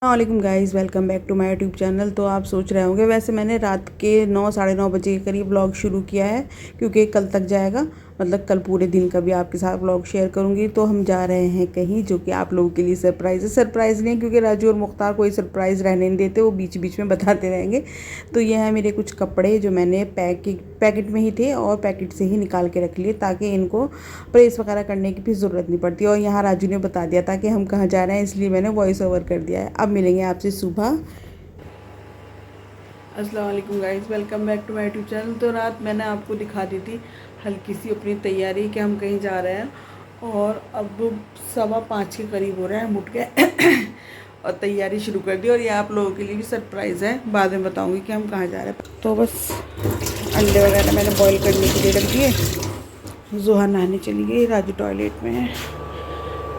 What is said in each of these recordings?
वालेकुम guys, welcome back to my YouTube channel. तो आप सोच रहे होंगे, वैसे मैंने रात के 9 साढ़े 9 बजे के करीब व्लॉग शुरू किया है क्योंकि कल तक जाएगा। मतलब कल पूरे दिन का भी आपके साथ व्लॉग शेयर करूंगी। तो हम जा रहे हैं कहीं जो कि आप लोगों के लिए सरप्राइज़ है। सरप्राइज़ नहीं, क्योंकि राजू और मुख्तार कोई सरप्राइज़ रहने नहीं देते, वो बीच बीच में बताते रहेंगे। तो ये है मेरे कुछ कपड़े जो मैंने पैकेट में ही थे और पैकेट से ही निकाल के रख लिए, ताकि इनको प्रेस वगैरह करने की भी ज़रूरत नहीं पड़ती। और यहाँ राजू ने बता दिया था कि हम कहाँ जा रहे हैं, इसलिए मैंने वॉइस ओवर कर दिया है। अब मिलेंगे आपसे सुबह। अस्सलाम वालेकुम guys, welcome back to my YouTube channel. तो रात मैंने आपको दिखा दी थी हल्की सी अपनी तैयारी कि हम कहीं जा रहे हैं, और अब 4:15 के करीब हो रहे हैं, हम उठ गए और तैयारी शुरू कर दी। और ये आप लोगों के लिए भी सरप्राइज़ है, बाद में बताऊंगी कि हम कहाँ जा रहे हैं। तो बस अंडे वगैरह मैंने बॉईल करने के लिए रख दिए। जोहा नहाने चली गई, राजू टॉयलेट में है।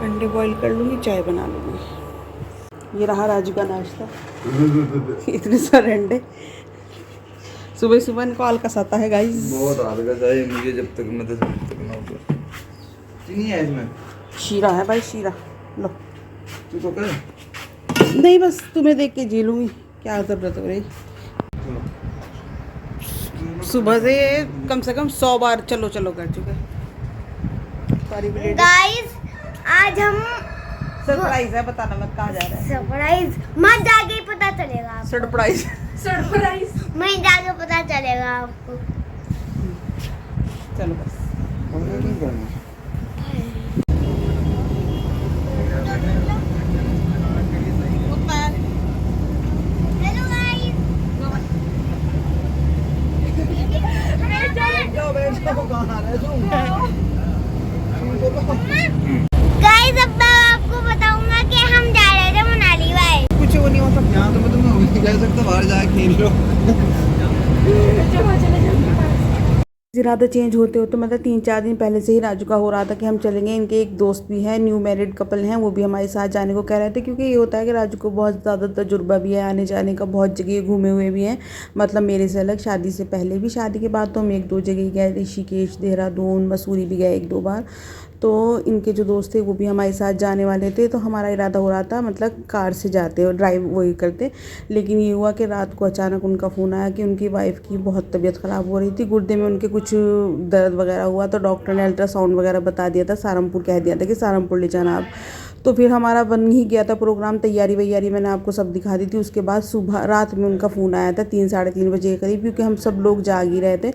अंडे बॉईल कर लूँगी, चाय बना लूँगी। ये रहा राजू का नाश्ता। इतने सारे अंडे सुबह सुबह इनको आलकस आता है गाइस। बहुत आलकस है मुझे, जब तक मैं तब तक ना हो। चीनी है इसमें, शीरा है भाई, शीरा लो। तू तो कर नहीं, बस तुम्हें देख के जी लूँगी, क्या ज़रूरत हो रही। सुबह से कम 100 बार चलो चलो कर चुके। गाइस आज हम सरप्राइज है, बताना मत कहाँ जा रहे हैं। सरप्राइज मत जाके ही पता चलेगा आपको। सरप्राइज मैं जाके पता चलेगा आपको। चलो बस। हेलो गाइस, गाइस अब मैं आपको बताऊंगा कि हम जा रहे थे मनाली। भाई कुछ वो नहीं हो सकता यहाँ तो मैं तुम्हें कह सकता बाहर जाके खेल लो। इरादा चेंज होते होते मतलब 3-4 दिन पहले से ही राजू का हो रहा था कि हम चलेंगे। इनके एक दोस्त भी हैं, न्यू मैरिड कपल हैं, वो भी हमारे साथ जाने को कह रहे थे। क्योंकि ये होता है कि राजू को बहुत ज़्यादा तजुर्बा भी है आने जाने का, बहुत जगह घूमे हुए भी हैं। मतलब मेरे से अलग, शादी से पहले भी, शादी के बाद तो हम 1-2 जगह गए, ऋषिकेश, देहरादून, मसूरी भी गए 1-2 बार। तो इनके जो दोस्त थे वो भी हमारे साथ जाने वाले थे। तो हमारा इरादा हो रहा था मतलब कार से जाते और ड्राइव वही करते। लेकिन ये हुआ कि रात को अचानक उनका फ़ोन आया कि उनकी वाइफ़ की बहुत तबीयत ख़राब हो रही थी, गुर्दे में उनके कुछ दर्द वगैरह हुआ। तो डॉक्टर ने अल्ट्रासाउंड वगैरह बता दिया था, सहारनपुर कह दिया था कि सहारनपुर ले जाना आप। तो फिर हमारा बन ही गया था प्रोग्राम, तैयारी वैयारी मैंने आपको सब दिखा दी थी। उसके बाद सुबह रात में उनका फ़ोन आया था 3-3:30 बजे के करीब, क्योंकि हम सब लोग जाग ही रहे थे।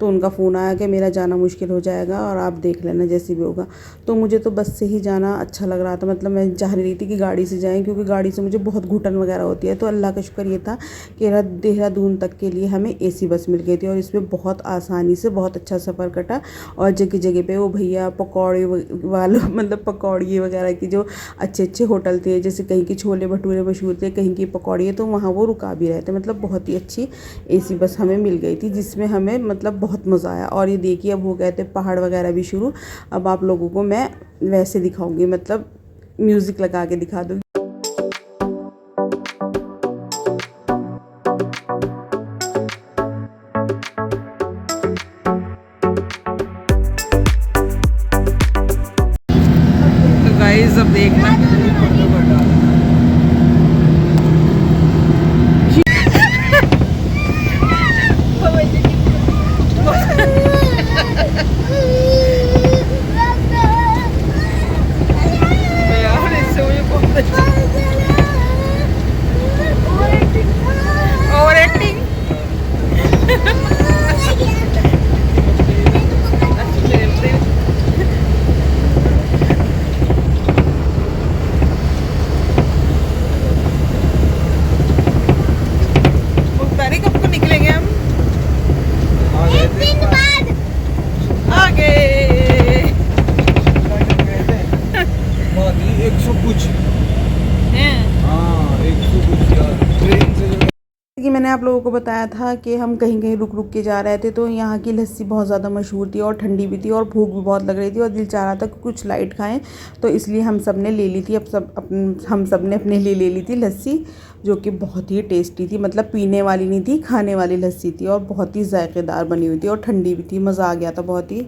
तो उनका फ़ोन आया कि मेरा जाना मुश्किल हो जाएगा और आप देख लेना जैसे भी होगा। तो मुझे तो बस से ही जाना अच्छा लग रहा था, मतलब मैं चाह रही थी कि गाड़ी से जाएँ, क्योंकि गाड़ी से मुझे बहुत घुटन वगैरह होती है। तो अल्लाह का शुक्र ये था कि देहरादून तक के लिए हमें AC बस मिल गई थी, और इसमें बहुत आसानी से बहुत अच्छा सफ़र कटा। और जगह जगह पे वो भैया पकौड़े वालों मतलब पकौड़ी वगैरह की जो अच्छे अच्छे होटल थे, जैसे कहीं की छोले भटूरे मशहूर थे, कहीं की पकौड़ी, तो वहाँ वो रुका भी रहे थे। मतलब बहुत ही अच्छी AC बस हमें मिल गई थी, जिसमें हमें मतलब बहुत मज़ा आया। और ये देखिए अब हो गए थे पहाड़ वगैरह भी शुरू। अब आप लोगों को मैं वैसे दिखाऊंगी, मतलब म्यूज़िक लगा के दिखा दूँगी। तो गाइस अब देखना कि मैंने आप लोगों को बताया था कि हम कहीं कहीं रुक रुक के जा रहे थे। तो यहाँ की लस्सी बहुत ज़्यादा मशहूर थी और ठंडी भी थी, और भूख भी बहुत लग रही थी, और दिल चाह रहा था कि कुछ लाइट खाएं। तो इसलिए हम सब ने ले ली थी, हम सब ने अपने लिए ले ली थी लस्सी, जो कि बहुत ही टेस्टी थी। मतलब पीने वाली नहीं थी, खाने वाली लस्सी थी, और बहुत ही जायकेदार बनी हुई थी और ठंडी भी थी। मज़ा आ गया था बहुत ही।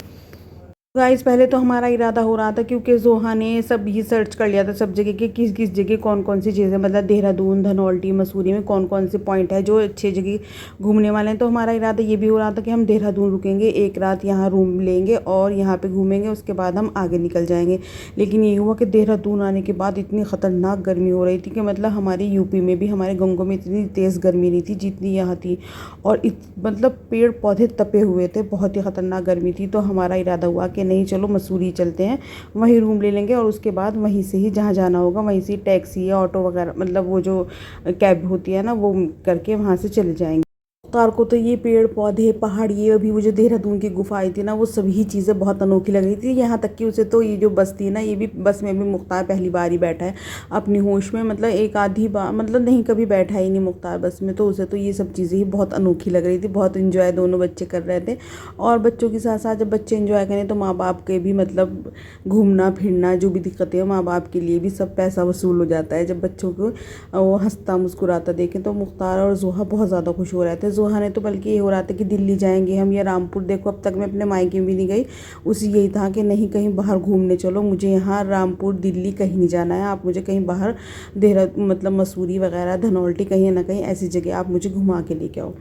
गाइस पहले तो हमारा इरादा हो रहा था क्योंकि जोहा ने सब ये सर्च कर लिया था सब जगह कि किस किस जगह कौन कौन सी चीज़ें, मतलब देहरादून, धनौल्टी, मसूरी में कौन कौन से पॉइंट है जो अच्छी जगह घूमने वाले हैं। तो हमारा इरादा ये भी हो रहा था कि हम देहरादून रुकेंगे, एक रात यहाँ रूम लेंगे और यहाँ पे घूमेंगे, उसके बाद हम आगे निकल जाएंगे। लेकिन ये हुआ कि देहरादून आने के बाद इतनी ख़तरनाक गर्मी हो रही थी कि मतलब हमारे यूपी में भी, हमारे गंगों में इतनी तेज़ गर्मी नहीं थी जितनी यहाँ थी। और मतलब पेड़ पौधे तपे हुए थे, बहुत ही ख़तरनाक गर्मी थी। तो हमारा इरादा हुआ कि नहीं चलो मसूरी चलते हैं, वहीं रूम ले लेंगे और उसके बाद वहीं से ही जहाँ जाना होगा वहीं से टैक्सी या ऑटो वगैरह, मतलब वो जो कैब होती है ना, वो करके वहाँ से चले जाएंगे। मुख्तार को तो ये पेड़ पौधे, पहाड़, ये अभी वो जो देहरादून की गुफाएं थी ना, वो सभी चीज़ें बहुत अनोखी लग रही थी। यहाँ तक कि उसे तो ये जो बस थी ना, ये भी बस में भी मुख्तार पहली बार ही बैठा है अपनी होश में, मतलब एक आधी बार, मतलब नहीं कभी बैठा ही नहीं मुख्तार बस में। तो उसे तो ये सब चीज़ें ही बहुत अनोखी लग रही थी, बहुत इन्जॉय दोनों बच्चे कर रहे थे। और बच्चों के साथ साथ जब बच्चे इन्जॉय करें तो माँ बाप के भी, मतलब घूमना फिरना जो भी दिक्कतें हैं माँ बाप के लिए भी सब पैसा वसूल हो जाता है जब बच्चों को वो हंसता मुस्कुराता देखें। तो मुख्तार और जोहा बहुत ज़्यादा खुश हो रहे थे। जोहा ने तो बल्कि ये हो रहा था कि दिल्ली जाएंगे हम या रामपुर, देखो अब तक मैं अपने मायके भी नहीं गई, उसे यही था कि नहीं कहीं बाहर घूमने चलो, मुझे यहाँ रामपुर दिल्ली कहीं नहीं जाना है, आप मुझे कहीं बाहर देहरादून, मतलब मसूरी वगैरह, धनौल्टी, कहीं ना कहीं ऐसी जगह आप मुझे घुमा के लेके आओ।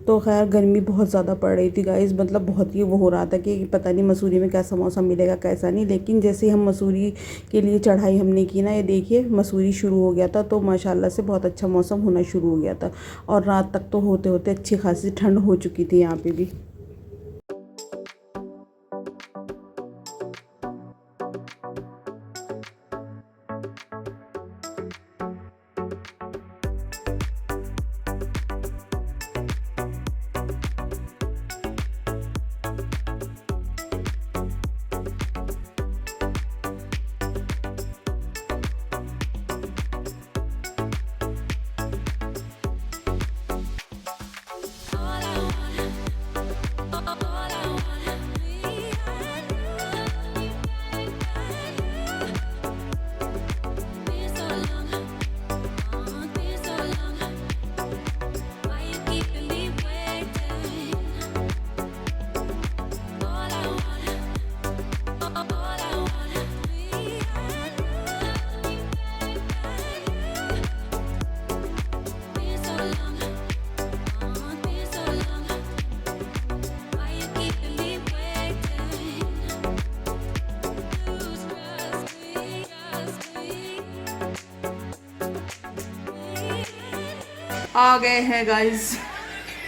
तो खैर गर्मी बहुत ज़्यादा पड़ रही थी गाइस, मतलब बहुत ही वो हो रहा था कि पता नहीं मसूरी में कैसा मौसम मिलेगा कैसा नहीं। लेकिन जैसे हम मसूरी के लिए चढ़ाई हमने की ना, ये देखिए मसूरी शुरू हो गया था, तो माशाल्लाह से बहुत अच्छा मौसम होना शुरू हो गया था। और रात तक तो होते होते अच्छी खासी ठंड हो चुकी थी यहाँ पे भी। आ गए हैं गाइस,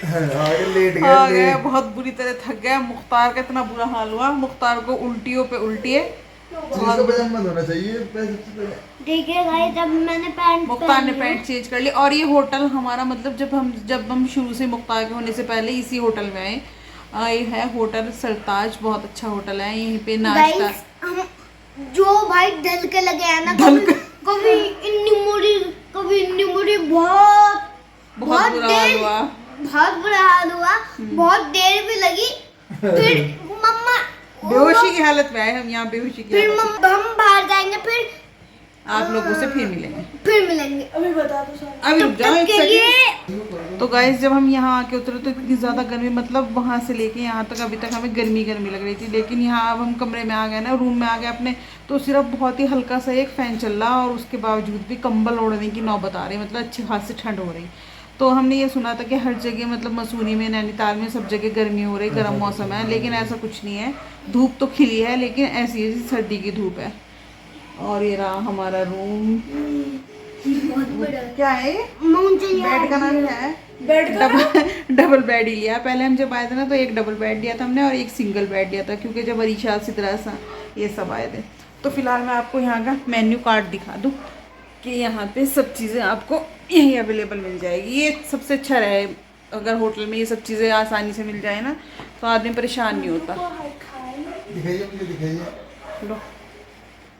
लेट आ गए, बहुत बुरी तरह थक गए। मुख्तार का इतना बुरा हाल हुआ, मुख्तार को उल्टियों पे उल्टी है। होना चाहिए। देखिए गाइस, जब मैंने पैंट, मुख्तार ने पैंट चेंज कर ली। और ये होटल हमारा, मतलब जब हम शुरू से मुख्तार के होने से पहले इसी होटल में आए। ये है होटल सरताज, बहुत अच्छा होटल है। यहीं पे नाश्ता, हम जो भाई ढल के लगे हैं ना, कभी इन्नी मुड़ी बहुत बुरा हाल हुआ, बहुत बुरा हाल हुआ, बहुत देर भी लगी। फिर मम्मा बेहोशी की हालत में आए हम यहाँ, बेहोशी की फिर हालत। हम बाहर जाएंगे, फिर आप लोगों से फिर मिलेंगे। अभी बता दो सर, अभी रुक जाओ एक सेकंड। तो गाइस जब हम यहाँ आके उतरे तो इतनी ज़्यादा गर्मी, मतलब वहाँ से लेके यहाँ तक अभी तक हमें गर्मी लग रही थी। लेकिन यहाँ अब हम कमरे में आ गए ना, रूम में आ गए अपने, तो सिर्फ बहुत ही हल्का सा एक फ़ैन चल रहा और उसके बावजूद भी कंबल ओढ़ने की नौबत आ रही, मतलब अच्छी खासी ठंड हो रही। तो हमने ये सुना था कि हर जगह, मतलब मसूरी में, नैनीताल में, सब जगह गर्मी हो रही, गर्म मौसम है। लेकिन ऐसा कुछ नहीं है, धूप तो खिली है लेकिन ऐसी है जैसे सर्दी की धूप है। और ये रहा हमारा रूम, क्या है बेड का नाम क्या है? डबल बेड ही लिया। पहले हम जब आए थे ना तो एक डबल बेड लिया था हमने और एक सिंगल बेड लिया था, क्योंकि जब अरीशा सिद्रा ये सब आए थे। तो फिलहाल मैं आपको यहाँ का मेन्यू कार्ड दिखा दूँ कि यहाँ पे सब चीज़ें आपको यहीं अवेलेबल मिल जाएगी। ये सबसे अच्छा रहे, अगर होटल में ये सब चीज़ें आसानी से मिल जाए ना तो आदमी परेशान नहीं होता। दिखाइए मुझे, दिखाइए। लो,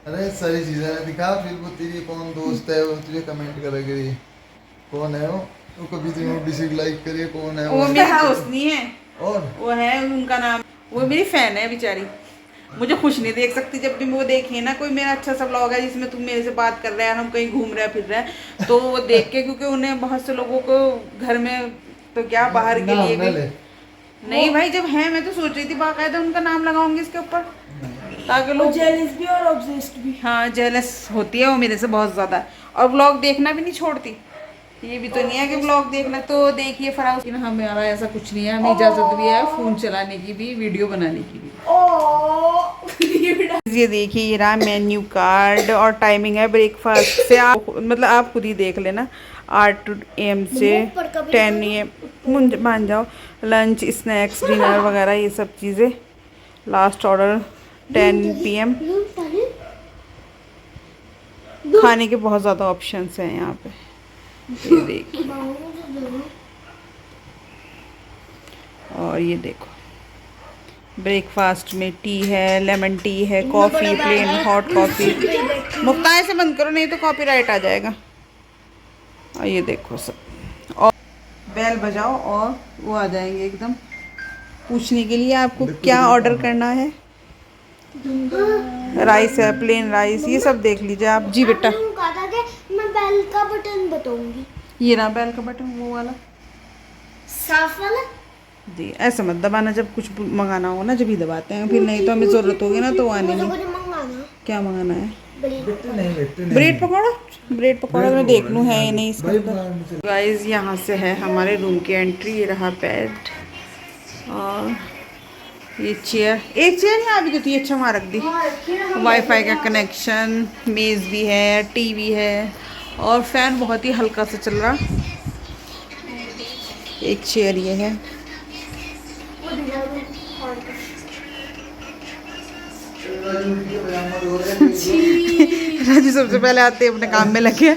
अरे सारी चीजें दिखा, फिर वो तेरी कौन दोस्त है वो तुझे कमेंट करेगी, कौन है वो कभी तुमने डिसलाइक करे, कौन है वो मेरा दोस्त नहीं है, और वो है, उनका नाम, वो मेरी फैन है बेचारी, मुझे खुश नहीं देख सकती। जब भी वो देखे ना कोई मेरा अच्छा सा व्लॉग है जिसमें तुम मेरे से बात कर रहे हैं, हम कहीं घूम रहे हैं फिर रहे हैं, तो वो देख के, क्योंकि उन्हें बहुत से लोगों को घर में तो क्या बाहर के लिए भी नहीं भाई, जब है मैं तो सोच रही थी बाकायदा उनका नाम लगाऊंगी इसके ऊपर। ताकि लोग जेलस भी और ऑब्सेस्ड भी। हाँ जेलस होती है वो मेरे से बहुत ज़्यादा, और व्लॉग देखना भी नहीं छोड़ती। ये भी तो नहीं है कि व्लॉग देखना, तो देखिए फराज, हमारा ऐसा कुछ नहीं है, हमें इजाज़त भी है फ़ोन चलाने की भी, वीडियो बनाने की भी। ये देखिए ये रहा मेन्यू कार्ड और टाइमिंग है ब्रेकफास्ट से, आप मतलब आप खुद ही देख लेना, 8 AM से 10 AM मान जाओ, लंच स्नैक्स डिनर वगैरह ये सब चीज़ें, लास्ट ऑर्डर 10 PM। खाने के बहुत ज़्यादा ऑप्शंस हैं यहाँ पे, ये देखिए, और ये देखो ब्रेकफास्ट में टी है, लेमन टी है, कॉफ़ी प्लेन हॉट कॉफ़ी। मुफ्ताह से बंद करो नहीं तो कॉपीराइट आ जाएगा। और ये देखो सब, और बेल बजाओ और वो आ जाएंगे एकदम पूछने के लिए आपको क्या ऑर्डर करना है। राइस है, प्लेन राइस, ये सब देख लीजिए आप। जी बेटा, कहा था कि मैं बेल का बटन बताऊंगी। ये रहा बेल का बटन, वो वाला साफ वाला जी। ऐसे मत दबाना, जब कुछ मंगाना हो ना जब ही दबाते हैं, फिर नहीं तो हमें ज़रूरत होगी ना तो आने में। क्या मंगाना है? ब्रेड पकौड़ा। ब्रेड पकौड़ा मैं देख लूँ है या नहीं इसके अंदर। गाइस यहाँ से है हमारे रूम की एंट्री, ये रहा बेड और ये चेयर, एक चेयर यहाँ भी तो थी, अच्छा वहाँ रख दी। वाईफाई का कनेक्शन, मेज़ भी है, टीवी है और फैन बहुत ही हल्का सा चल रहा। एक चेयर ये है। राजू सबसे पहले आते अपने काम में लगे,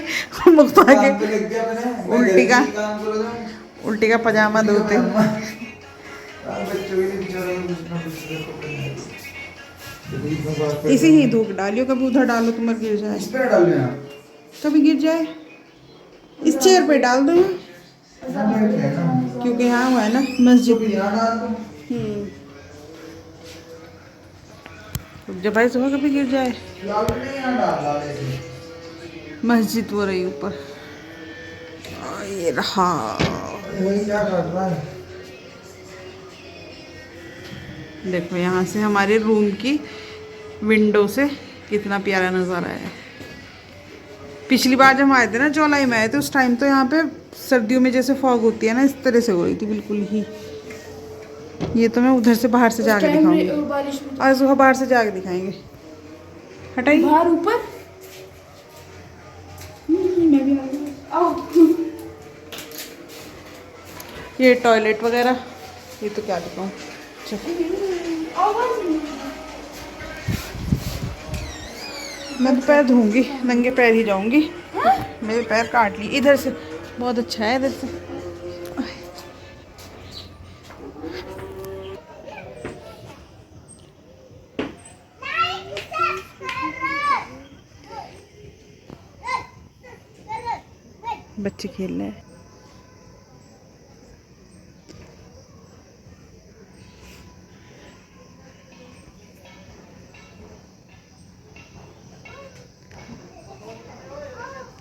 मुफ्ता के उल्टी का पजामा धोते। इसी ही धूप डालियो, कभी उधर डालो तो मत गिर जाए, कभी गिर जाए। इस चेयर पे डाल दो क्योंकि यहाँ हुआ है ना मस्जिद। जब भाई सुबह कभी गिर जाए, मस्जिद हो रही ऊपर। ये रहा, देखो यहाँ से हमारे रूम की विंडो से कितना प्यारा नज़ारा है। पिछली बार जब हम आए थे ना, जुलाई में आए थे, उस टाइम तो यहाँ पे सर्दियों में जैसे फॉग होती है ना, इस तरह से हो रही थी बिल्कुल ही। ये तो मैं उधर से बाहर से जाके दिखाऊंगी, आज सुबह बाहर से जाके दिखाएंगे। हटाइए बाहर ऊपर, मैं भी आओ। ये टॉयलेट वगैरह, ये तो क्या दिखाऊं, मैं तो पैर धोऊंगी, नंगे पैर ही जाऊंगी। मेरे पैर काट लिए इधर से, बहुत अच्छा है इधर से। बच्चे खेल रहे हैं।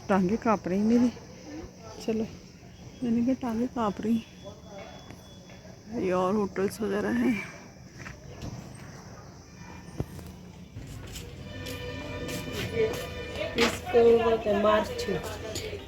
टांगे काँप रही मेरी, चलो मैंने कहा टांगे काँप रही। ये और होटल्स वगैरह हैं।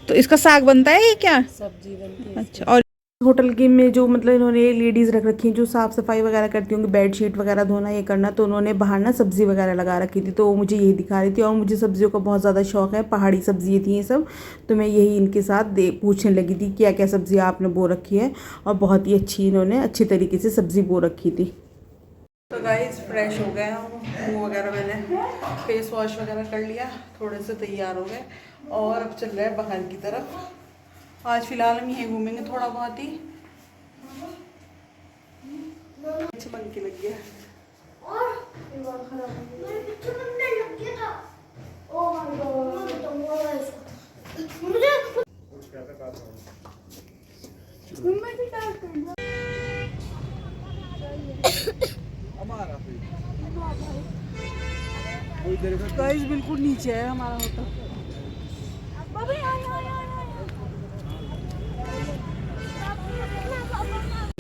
तो इसका साग बनता है ये क्या सब्जी बनती है? अच्छा। और होटल के में जो मतलब इन्होंने लेडीज़ रख रखी हैं जो साफ़ सफाई वगैरह करती होंगी, बेड शीट वगैरह धोना ये करना, तो उन्होंने बाहर ना सब्ज़ी वगैरह लगा रखी थी, तो वो मुझे यही दिखा रही थी। और मुझे सब्जियों का बहुत ज़्यादा शौक है, पहाड़ी सब्ज़ी थी ये सब, तो मैं यही इनके साथ पूछने लगी थी क्या क्या सब्ज़ी आपने बो रखी है, और बहुत ही अच्छी इन्होंने अच्छी तरीके से सब्ज़ी बो रखी थी। तो गाइस फ्रेश हो गए हम, मुँह वगैरह मैंने फेस वॉश वगैरह कर लिया, थोड़े से तैयार हो गए और अब चल रहे हैं बाहर की तरफ। आज फ़िलहाल हम यहीं घूमेंगे थोड़ा बहुत ही, अच्छा बन के लग गया गाइस बिल्कुल नीचे है हमारा होटल।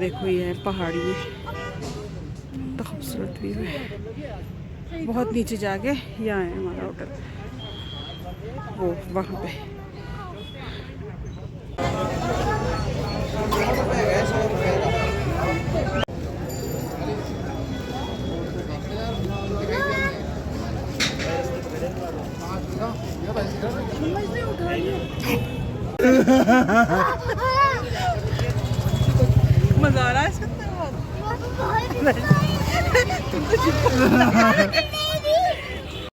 देखो ये है पहाड़ी, तो खूबसूरत व्यू है। बहुत नीचे जाके यहाँ है हमारा होटल, वो वहाँ पे। मजा आ रहा है इसका।